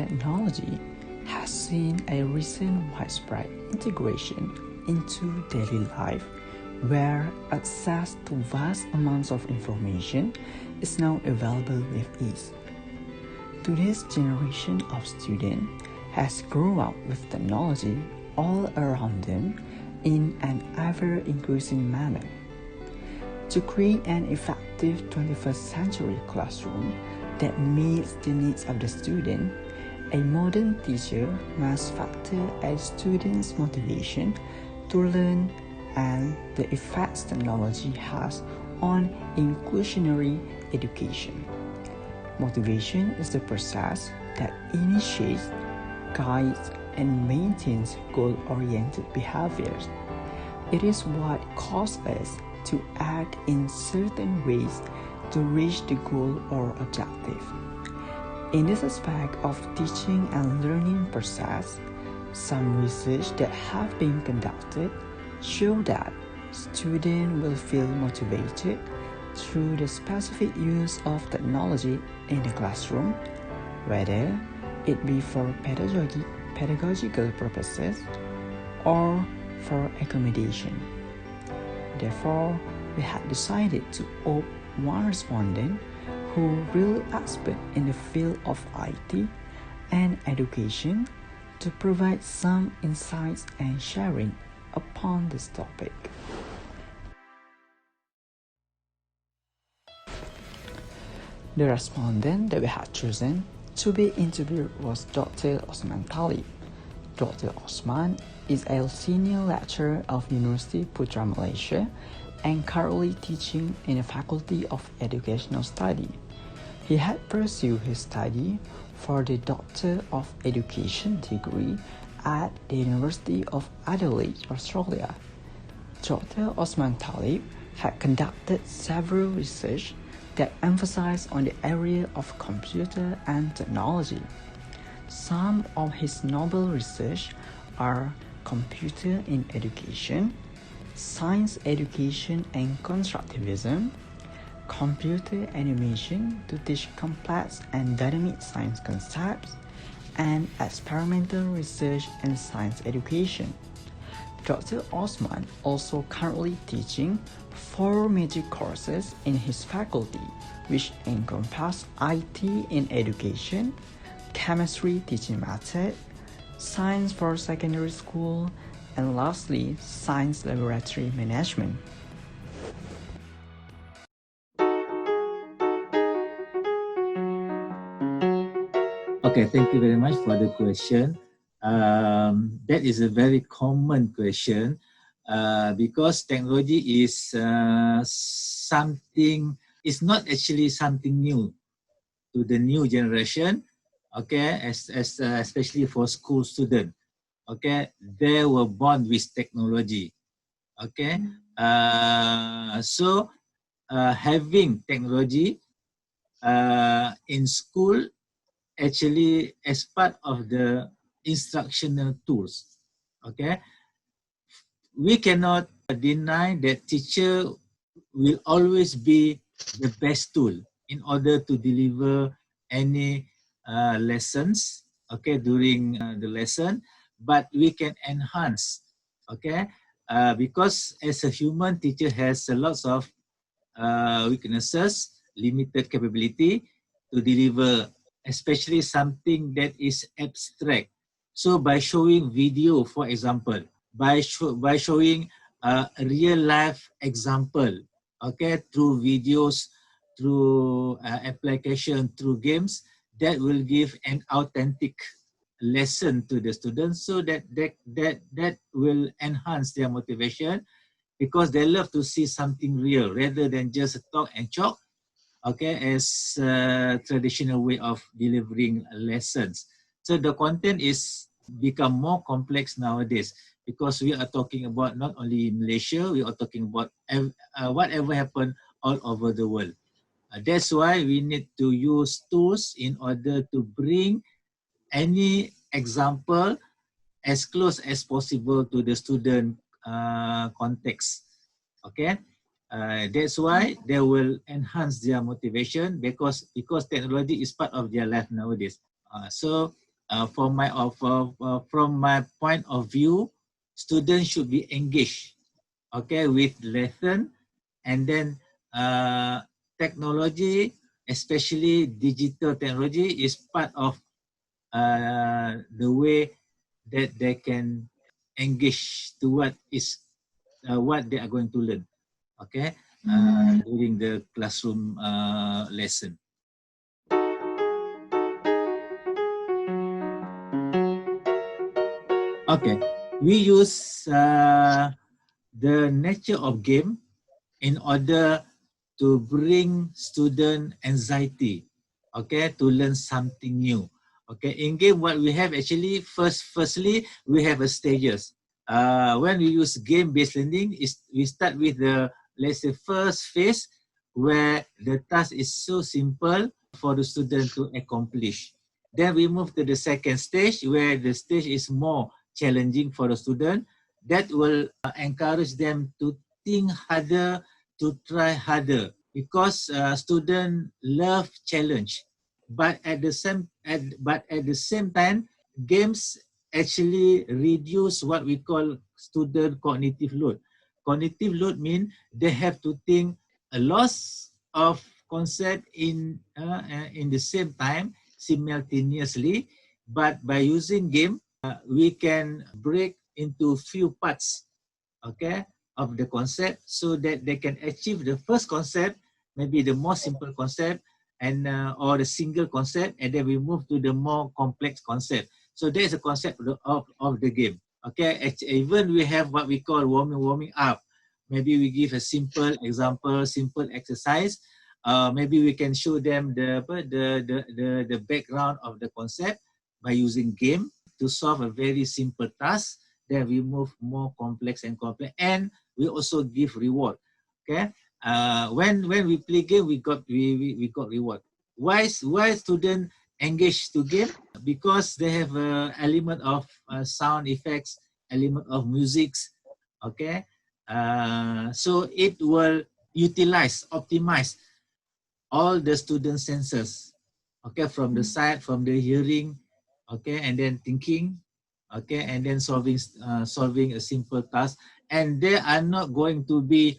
technology has seen a recent widespread integration into daily life, where access to vast amounts of information is now available with ease. Today's generation of students has grown up with technology all around them in an ever-increasing manner. To create an effective 21st century classroom that meets the needs of the student, a modern teacher must factor a student's motivation to learn and the effects technology has on inclusionary education. Motivation is the process that initiates, guides, and maintains goal-oriented behaviors. It is what causes us to act in certain ways to reach the goal or objective. In this aspect of teaching and learning process, some research that have been conducted show that students will feel motivated through the specific use of technology in the classroom, whether it be for pedagogical purposes or for accommodation. Therefore, we had decided to opt one respondent who really expert in the field of IT and education to provide some insights and sharing upon this topic. The respondent that we had chosen to be interviewed was Dr. Othman. Dr. Othman is a senior lecturer of University Putra Malaysia and currently teaching in the Faculty of Educational Study. He had pursued his study for the Doctor of Education degree at the University of Adelaide, Australia. Dr. Othman had conducted several research that emphasized on the area of computer and technology. Some of his novel research are computer in education, science education and constructivism, computer animation to teach complex and dynamic science concepts, and experimental research in science education. Dr. Othman also currently teaching 4 major courses in his faculty, which encompass IT in education, chemistry teaching method, science for secondary school, and lastly, science laboratory management. Okay, thank you very much for the question. That is a very common question because technology is it's not actually something new to the new generation, okay, especially for school students, okay, they were born with technology, okay. So having technology in school actually as part of the instructional tools, okay. We cannot deny that teacher will always be the best tool in order to deliver any lessons, okay, during the lesson, but we can enhance, okay, because as a human, teacher has a lots of weaknesses, limited capability to deliver, especially something that is abstract. So by showing video, for example, by showing a real life example, okay, through videos, through application, through games, that will give an authentic lesson to the students, so that will enhance their motivation, because they love to see something real rather than just talk and chalk, okay, as a traditional way of delivering lessons. So the content is become more complex nowadays, because we are talking about not only Malaysia, we are talking about whatever happened all over the world. That's why we need to use tools in order to bring any example as close as possible to the student context, okay. That's why they will enhance their motivation, because technology is part of their life nowadays. So from my point of view, students should be engaged, okay, with lesson, and then technology, especially digital technology, is part of the way that they can engage to what they are going to learn, okay, during the classroom lesson. Okay, we use the nature of game in order to bring student anxiety, okay, to learn something new. Okay, in game what we have actually, firstly we have a stages. When we use game-based learning, is we start with the, let's say, first phase where the task is so simple for the student to accomplish. Then we move to the second stage where the stage is more challenging for the student. That will encourage them to think harder, to try harder, because students love challenge. But at the same time, games actually reduce what we call student cognitive load. Cognitive load means they have to think a lot of concept in the same time, simultaneously. But by using game, we can break into few parts, okay, of the concept, so that they can achieve the first concept, maybe the more simple concept, and or the single concept, and then we move to the more complex concept. So that is the concept of the game. Okay, even we have what we call warming up. Maybe we give a simple example, simple exercise. Maybe we can show them the background of the concept by using game to solve a very simple task. Then we move more complex and complex, and we also give reward. Okay, when we play game, we got reward. Why student engage to game? Because they have a element of sound effects, element of musics. Okay, so it will optimize all the student senses. Okay, from the sight, from the hearing, okay, and then thinking, okay, and then solving a simple task. And they are not going to be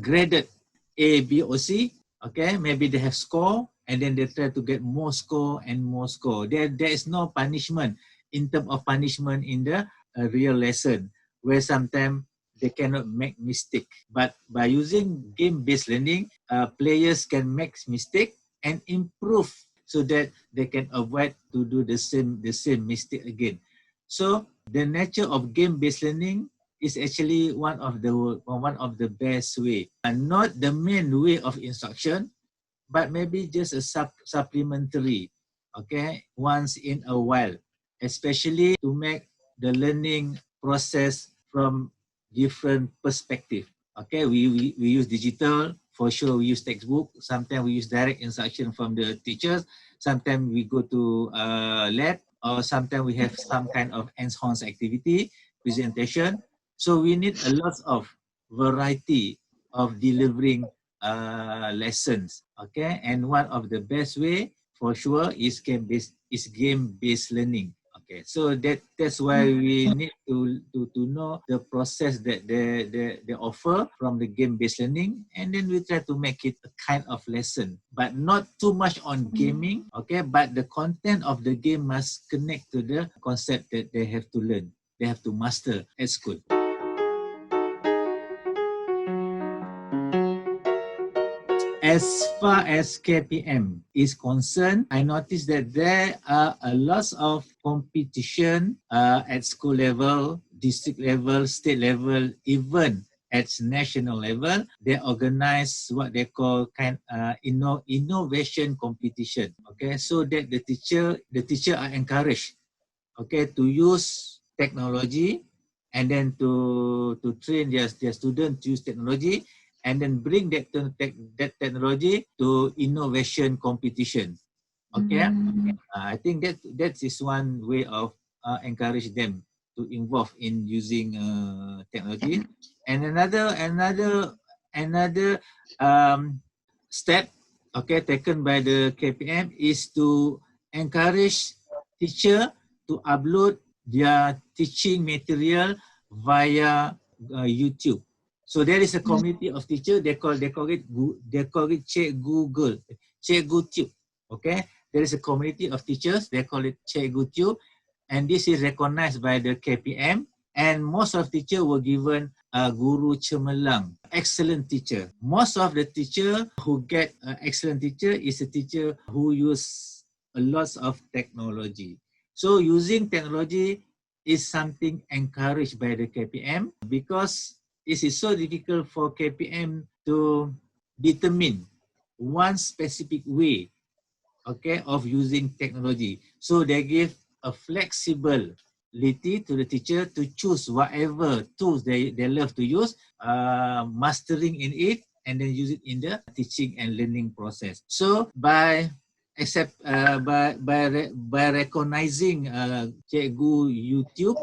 graded A, B, or C. Okay, maybe they have score, and then they try to get more score and more score. There is no punishment in terms of punishment in the real lesson, where sometimes they cannot make mistake. But by using game-based learning, players can make mistake and improve, so that they can avoid to do the same mistake again. So the nature of game-based learning is actually one of the best way, and not the main way of instruction, but maybe just a supplementary, okay, once in a while, especially to make the learning process from different perspective. Okay, we use digital, for sure we use textbook, sometimes we use direct instruction from the teachers, sometimes we go to lab, or sometimes we have some kind of hands-on activity, presentation. So we need a lot of variety of delivering lessons. Okay, and one of the best way for sure is game-based learning. Okay, so that's why we need to know the process that they offer from the game-based learning, and then we try to make it a kind of lesson, but not too much on gaming. Okay, but the content of the game must connect to the concept that they have to learn, they have to master at school. As far as KPM is concerned, I noticed that there are a lot of competition at school level, district level, state level, even at national level. They organize what they call innovation competition. Okay, so that the teacher are encouraged, okay, to use technology, and then to train their students to use technology, and then bring that technology to innovation competition. Okay, I think that is one way of encourage them to involve in using technology. And another step, okay, taken by the KPM is to encourage teacher to upload their teaching material via YouTube. So there is a community of teachers. They call it Cikgu Tube. Okay, there is a community of teachers. They call it Cikgu Tube, and this is recognized by the KPM. And most of teachers were given a Guru Cemerlang, excellent teacher. Most of the teacher who get excellent teacher is a teacher who use a lot of technology. So using technology is something encouraged by the KPM because it is so difficult for KPM to determine one specific way, okay, of using technology. So they give a flexibility to the teacher to choose whatever tools they love to use, mastering in it, and then use it in the teaching and learning process. So by recognizing Cikgu YouTube,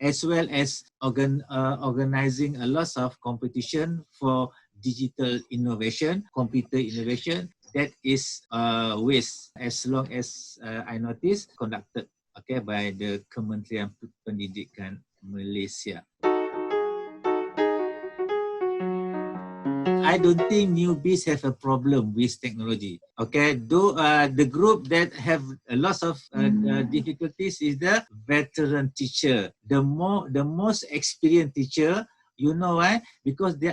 as well as organizing a lot of competition for digital innovation, computer innovation, that is waste, as long as I notice, conducted by the Kementerian Pendidikan Malaysia. I don't think newbies have a problem with technology. Okay, though the group that have a lot of difficulties is the veteran teacher. The most experienced teacher, you know why? Because they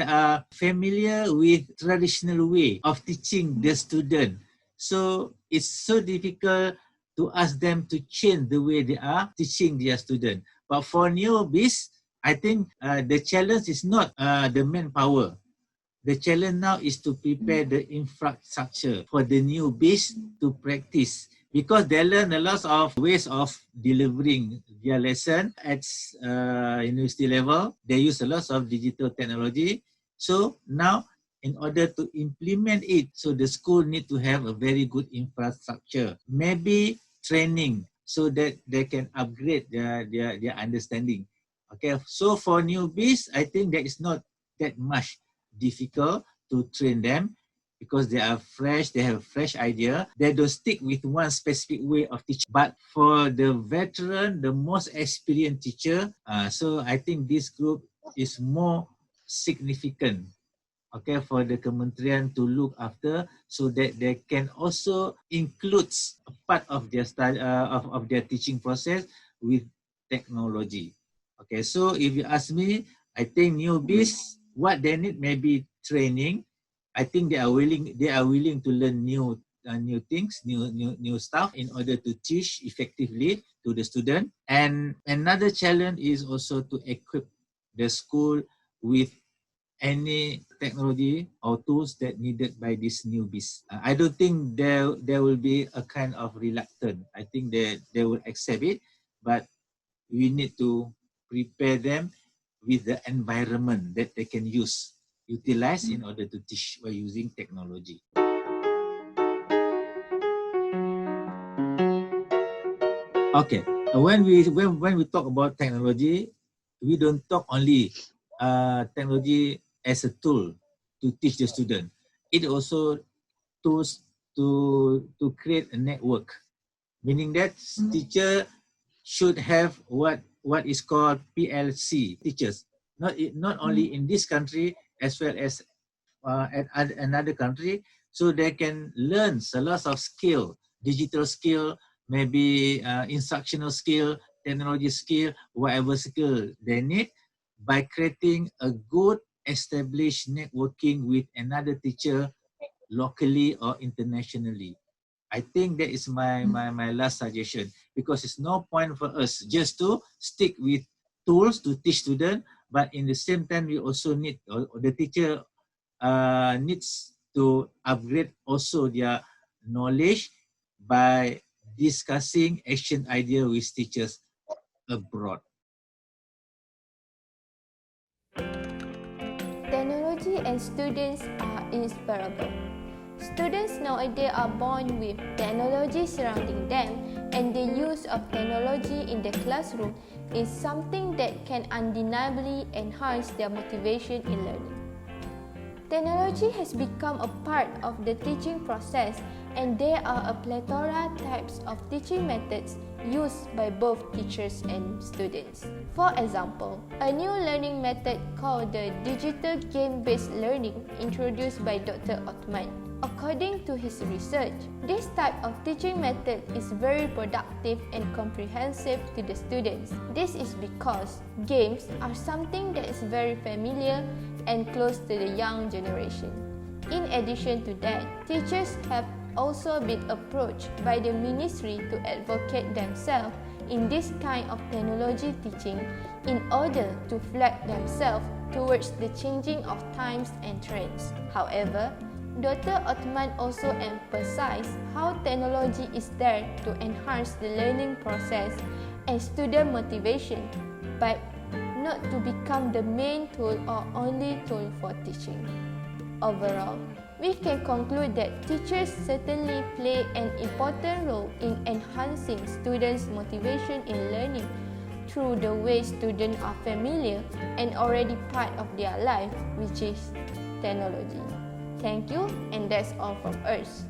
are familiar with traditional way of teaching the student. So it's so difficult to ask them to change the way they are teaching their student. But for newbies, I think the challenge is not the manpower. The challenge now is to prepare the infrastructure for the newbies to practice, because they learn a lot of ways of delivering their lesson at university level. They use a lot of digital technology. So now, in order to implement it, so the school need to have a very good infrastructure, maybe training, so that they can upgrade their understanding. Okay, so for newbies, I think that is not that much difficult to train them, because they are fresh, they have a fresh idea. They don't stick with one specific way of teaching. But for the veteran, the most experienced teacher, so I think this group is more significant, okay, for the Kementerian to look after, so that they can also include a part of their of their teaching process with technology. Okay, so if you ask me, I think newbies, what they need maybe training. I think they are willing to learn new things, new stuff, in order to teach effectively to the student. And another challenge is also to equip the school with any technology or tools that needed by these newbies. I don't think there will be a kind of reluctance. I think they will accept it, but we need to prepare them with the environment that they can utilize in order to teach by using technology. Okay, when we talk about technology, we don't talk only technology as a tool to teach the student. It also tools to create a network, meaning that teacher should have what is called PLC teachers, not only in this country as well as at another country, so they can learn a lot of skill, digital skill, maybe instructional skill, technology skill, whatever skill they need, by creating a good established networking with another teacher locally or internationally. I think that is my last suggestion, because it's no point for us just to stick with tools to teach students, but in the same time we also need, or the teacher needs to upgrade also their knowledge by discussing action idea with teachers abroad. Technology and students are inseparable. Students nowadays are born with technology surrounding them, and the use of technology in the classroom is something that can undeniably enhance their motivation in learning. Technology has become a part of the teaching process and there are a plethora types of teaching methods used by both teachers and students. For example, a new learning method called the digital game-based learning introduced by Dr. Othman. According to his research, this type of teaching method is very productive and comprehensive to the students. This is because games are something that is very familiar and close to the young generation. In addition to that, teachers have also been approached by the ministry to advocate themselves in this kind of technology teaching in order to flag themselves towards the changing of times and trends. However, Dr. Othman also emphasized how technology is there to enhance the learning process and student motivation, but not to become the main tool or only tool for teaching. Overall, we can conclude that teachers certainly play an important role in enhancing students' motivation in learning through the way students are familiar and already part of their life, which is technology. Thank you, and that's all from us.